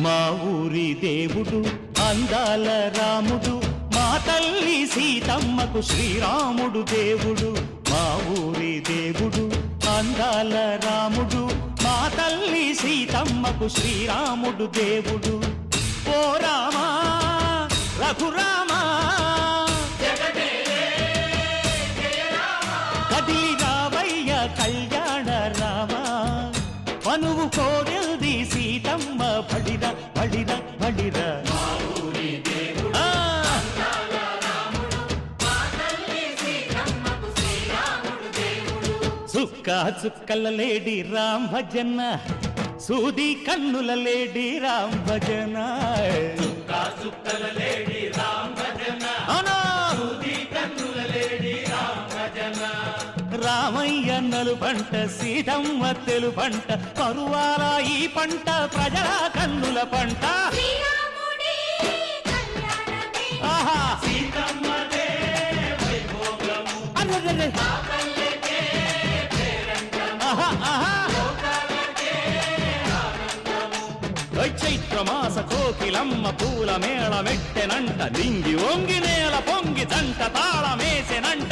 మా ఊరి దేవుడు అందాల రాముడు, మా తల్లి సీతమ్మకు శ్రీరాముడు దేవుడు. మా ఊరి దేవుడు అందాల రాముడు, మా తల్లి సీతమ్మకు శ్రీరాముడు దేవుడు. ఓ రామా రఘురామా కదిలి రావయ్య కళ్యాణ రామా, మనువు కోడెల్ది సీతమ్మ బడిర బడిర బడిర. చుక్క చుక్కల లేడి రామ్ భజన, సూది కన్నుల లేడి రామ్ భజన. చుక్కల లేడి రామ్ భజన, సూది కన్నుల లేడి రామ్ భజన. రామయ్య నలు పంట సీతమ్మ తెలు పంట, కరువాల ఈ పంట ప్రజల కన్నుల పంట. ఆహా సీతమ్మదే వైభోగము, చైత్రమాస కోకిలమ్మ పూల మేళ మెట్టెనంట, దింగి ఒంగి నేల పొంగి జంట తాళమేసెనంట.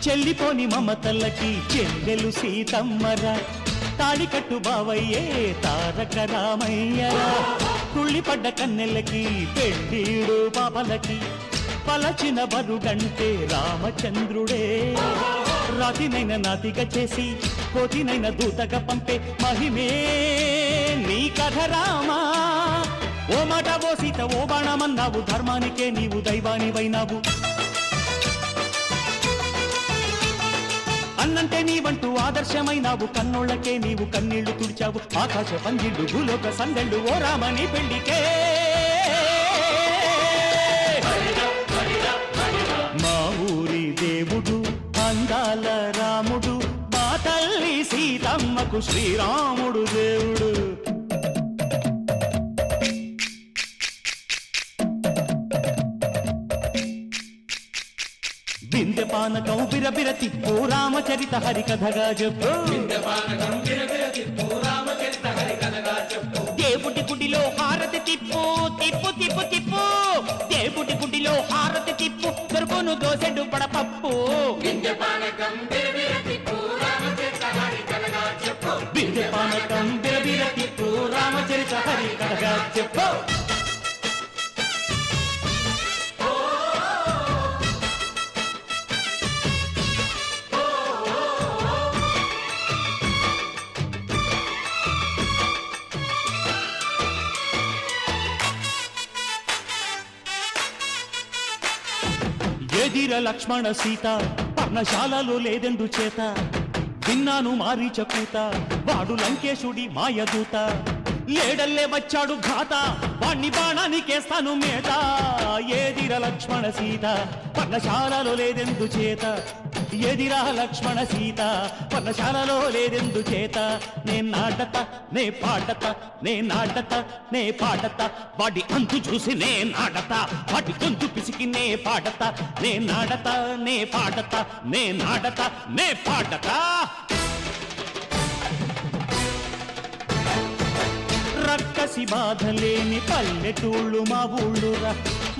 చెల్లిపోని మమతల్లకి చెల్లెలు సీతమ్మరా, తాళికట్టు బావయ్యే తారక రామయ్యరా. తుళ్ళిపడ్డ కన్నెలకి పెళ్ళీడు పాపలకి, పలచిన బరుగంటే రామచంద్రుడే. రాతినైన నాతిగా చేసి కోతినైన దూతగా పంపే మహిమే నీ కథ రామా. ఓ మాట ఓ సీత ఓ బాణమన్నావు, ధర్మానికే నీవు దైవానివైనావు. అన్నంటే నీవంటూ ఆదర్శమైనావు, కన్నోళ్ళకే నీవు కన్నీళ్లు తుడిచావు. ఆకాశ పందిళ్ళు భూలోక సందళ్ళు ఓ రామని పెళ్లికే. మా ఊరి దేవుడు అందాల రాముడు, మా తల్లి సీతమ్మకు శ్రీరాముడు దేవుడు. వింధ్యపానకం బిరబిర తిప్పు రామచరిత హరికథగా చెప్పు. దేవుడి గుడిలో హారతి తిప్పు తిప్పు తిప్పు తిప్పు, దేవుడి గుడిలో హారతి తిప్పు, దొరుకును దోసెడు పడపప్పు. వింధ్యపానకం బిరబిర తిప్పు రామచరిత హరికథగా చెప్పు. ఎదిర లక్ష్మణ సీత పర్ణశాలలో లేదెందు చేత, విన్నాను మారీచ కూత వాడు లంకేశుడి మాయదూత. లేడల్లే వచ్చాడు ఘాత, వాణ్ణి బాణానికేస్తాను మేత. ఏదిర లక్ష్మణ సీత పర్ణశాలలో లేదెందు చేత, ఎదిరా లక్ష్మణ సీత పర్ణశాలలో లేదెందు చేత. నే నాడత నే పాడత నే నాడత నే పాడత, వాడి అంతు చూసి నే నాడత, వాడి గొంతు పిసికి నే పాడత. నే నాడత నే పాడత నే నాడత నే పాడత. రక్కసి బాధలేని పల్లెటూళ్ళు మా ఊళ్ళురా,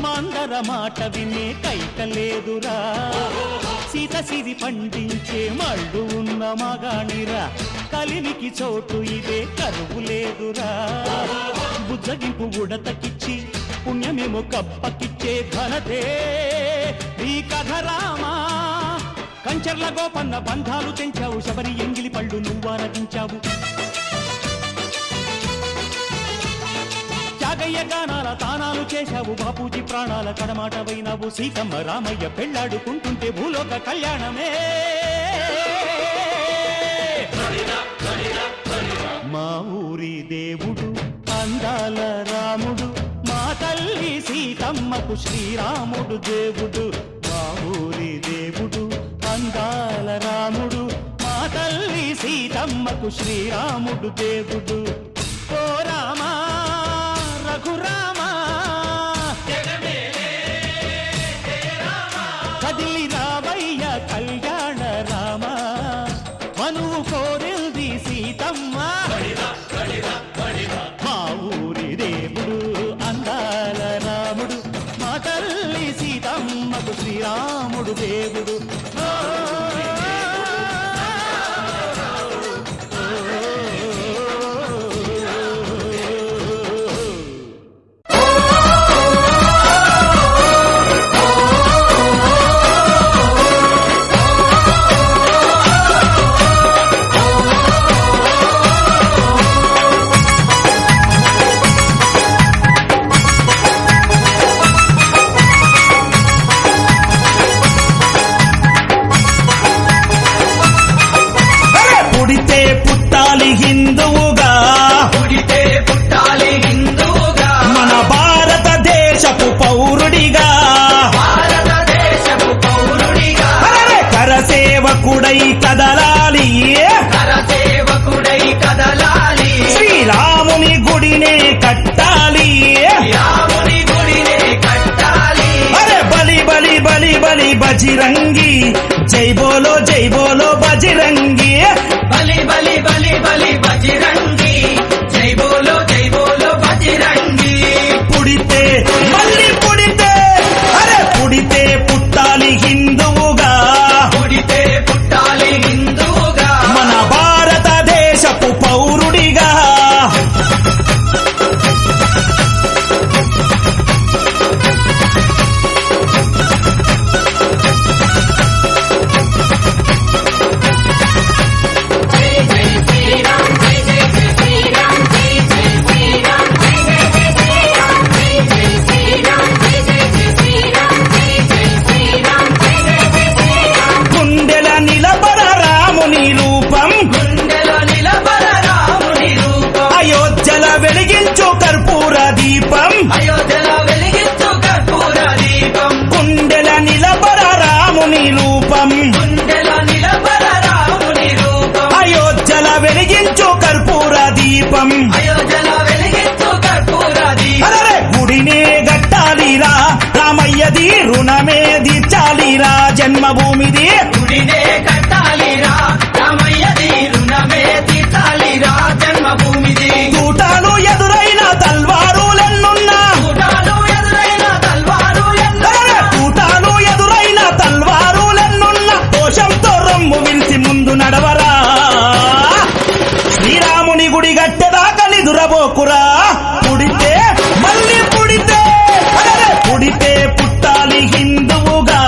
మందర మాట వినే కైకలేదురా. సీత సిరి పండించే మళ్ళు ఉన్న మగాణిరా, కలిమికి చోటు ఇదే కరువు లేదురా. బుజ్జగింపు ఉడతకిచ్చి పుణ్యమేమో కప్పకిచ్చే ఘనతే ఈ కథ రామా. కంచర్ల గోపన్న బంధాలు తెంచావు, శబరి ఎంగిలి పళ్ళు నువ్వారగించావు. త్యాగయ్య గానాల తానాలు చేశావు, బాపూజీ ప్రాణాల కడమాట వైనావు. సీతమ్మ రామయ్య పెళ్ళాడుకుంటుంటే భూలోక కళ్యాణమే. మా ఊరి దేవుడు అందాల రాముడు, మా తల్లి సీతమ్మకు శ్రీరాముడు దేవుడు. ఊరి దేవుడు అందాల రాముడు మా తల్లి సీతమ్మకు శ్రీరాముడు దేవుడు ఓ రామా రఘురామా కదిలి రావయ్య కళ్యాణ రామ మనువు కోరింది సీతమ్మ మా ఊరి దేవుడు అందాల రాముడు మా తల్లి సీతమ్మకు శ్రీరాముడు దేవుడు హిందువుగా పుడితే పుట్టాలి హిందువుగా మన భారతదేశపు పౌరుడిగా భారతదేశపు పౌరుడిగా కరసేవకుడై కదలాలి కరసేవకుడై కదలాలి శ్రీరాముని గుడినే కట్టాలి రాముని గుడినే కట్టాలి అరే బలి బలి బలి బలి బజిరంగి జై బోలో బజిరంగి బలి బలి బలి బలి బజిరంగి జై బోలో బజిరంగి పుడితే మళ్ళీ పుడితే అరే పుడితే పుట్టాలి హిందువుగా పుడితే పుట్టాలి హిందువుగా మన భారతదేశపు పౌరుడిగా గుండెల నిలబడ రాముని రూపం గుండెలో నిలబడ రాముని రూపం అయోధ్యల వెలిగించు కర్పూర దీపం అయోధ్యలో వెలిగించు కర్పూర దీపం గుండెల నిలబడ రాముని రూపం గుండెలో నిలబడ రాముని రూపం అయోధ్యల వెలిగించు కర్పూర దీపం అయోధ్యలో వెలిగించు కర్పూర దీపం అరే గుడినే గట్టాలిరా రామయ్యది రుణమే తీర్చాలిరా జన్మభూమిది గుడినే కట్టాలిరా రామయ్యది రుణమే తీర్చాలిరా జన్మభూమిది తూటాలు ఎదురైన తల్వారులెన్నున్నా చూడాలు ఎదురైన తల్వారు అరే తూటాలు ఎదురైన తల్వారులెన్నున్నా దోషంతో రొమ్ము విలిసి ముందు నడవరా శ్రీరాముని గుడి గట్టెదాకా నిదురబోకురా పుడితే మళ్ళీ పుడితే అరే పుడితే పుట్టాలి హిందువుగా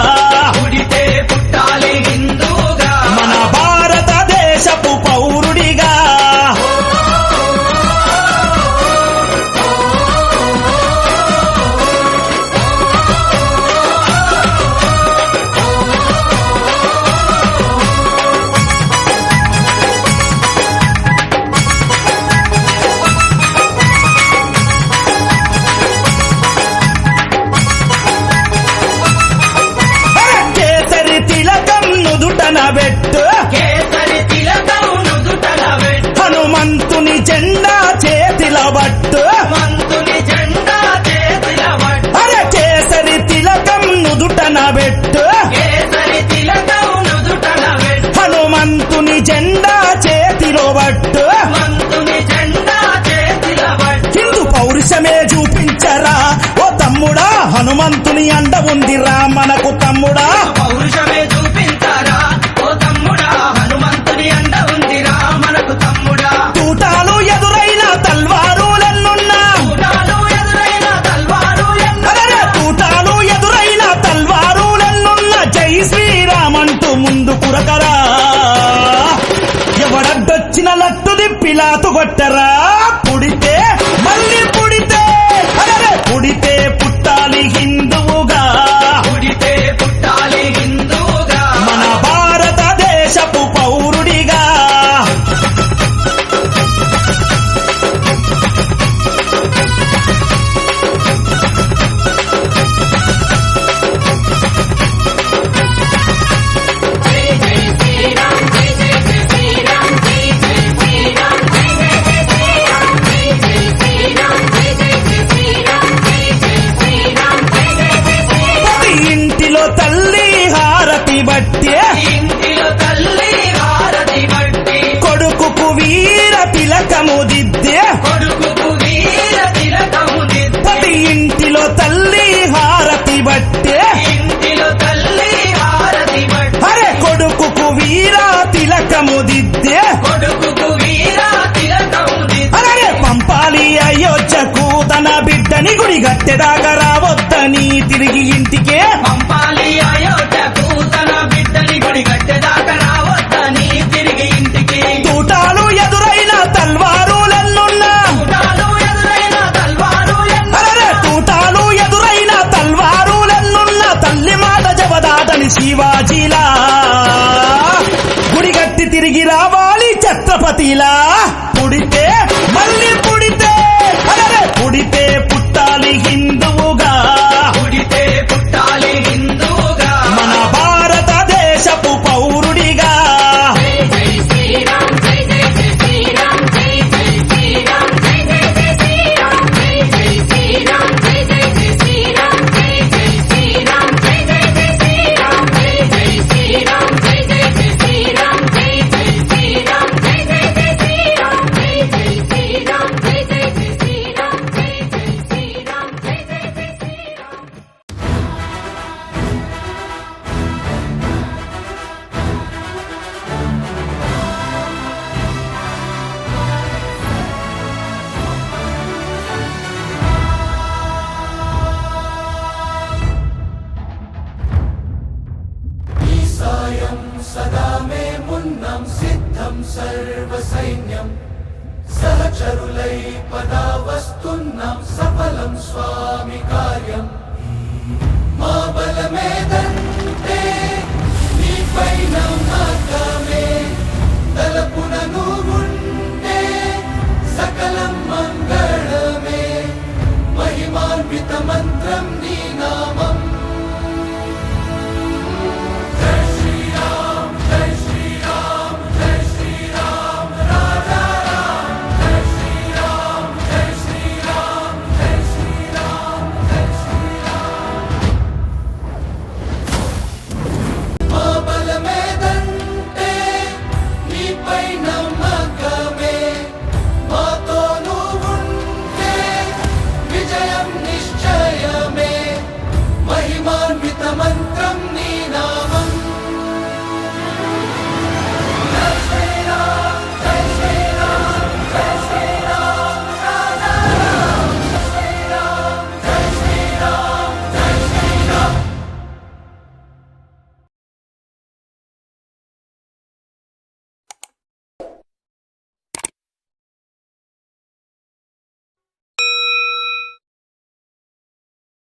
పుడితే పుట్టాలి హిందువుగా మన భారతదేశపు పౌరుడిగా కేసరి తిలకం నుదుటన పెట్టు కేసరి తిలకం నుదుటన పెట్టు హనుమంతుని జెండా చేతిల పట్టు మంతుని జెండా చేతిల పట్టు అరే కేసరి తిలకం నుదుటన పెట్టు కేసరి తిలకం నుదుటన పెట్టు హనుమంతుని జెండా చేతిలో పట్టు మంతుని జెండా చేతిల పట్టు హిందూ పౌరుషమే చూపించరా ఓ తమ్ముడా హనుమంతుని అండ ఉందిరా మనకు తమ్ముడా పౌరుషమే చూపించారా ఓ తమ్ముడా హనుమంతుని అండ ఉందిరా మనకు తమ్ముడా తూటాలు ఎదురైన తల్వారులెన్నున్నా చూడాలు ఎదురైన తల్వారు అరే తూటాలు ఎదురైన తల్వారులెన్నున్నా జై శ్రీరామంటూ ముందు కురకరా ఎవడడ్డొచ్చిన లట్టు దిప్పి లాతు కొట్టరా పుడితే మళ్ళీ పుడితే అరే పుడితే పుట్టాలి హిందువుగా పుడితే పుట్టాలి హిందువుగా మన భారతదేశపు పౌరుడిగా గుడి గట్టెదాకా రావద్దని తిరిగి ఇంటికే పంపాలి అయోధ్యకు తన బిడ్డని గుడి కట్టెదాకా రావద్దని తిరిగి ఇంటికి తూటాలు ఎదురైన తల్వారులెన్నున్నా చూడాలు ఎదురైన తల్వారు అరే తూటాలు ఎదురైన తల్వారులెన్నున్న తల్లి మాట జవదాటని శివాజీలా గుడిగట్టి తిరిగి రావాలి ఛత్రపతిలా పుడితే మళ్ళీ పుడితే అరే పుడితే పుట్టాలి హిందువుగా పుడితే పుట్టాలి హిందూగా మన భారతదేశపు పౌరుడిగా सदा मे मुन्नं सिद्धं सर्वसैन्यं सहचरुलै पदावस्तुन्नं सफलं स्वामि कार्यम् मा बलमेदन्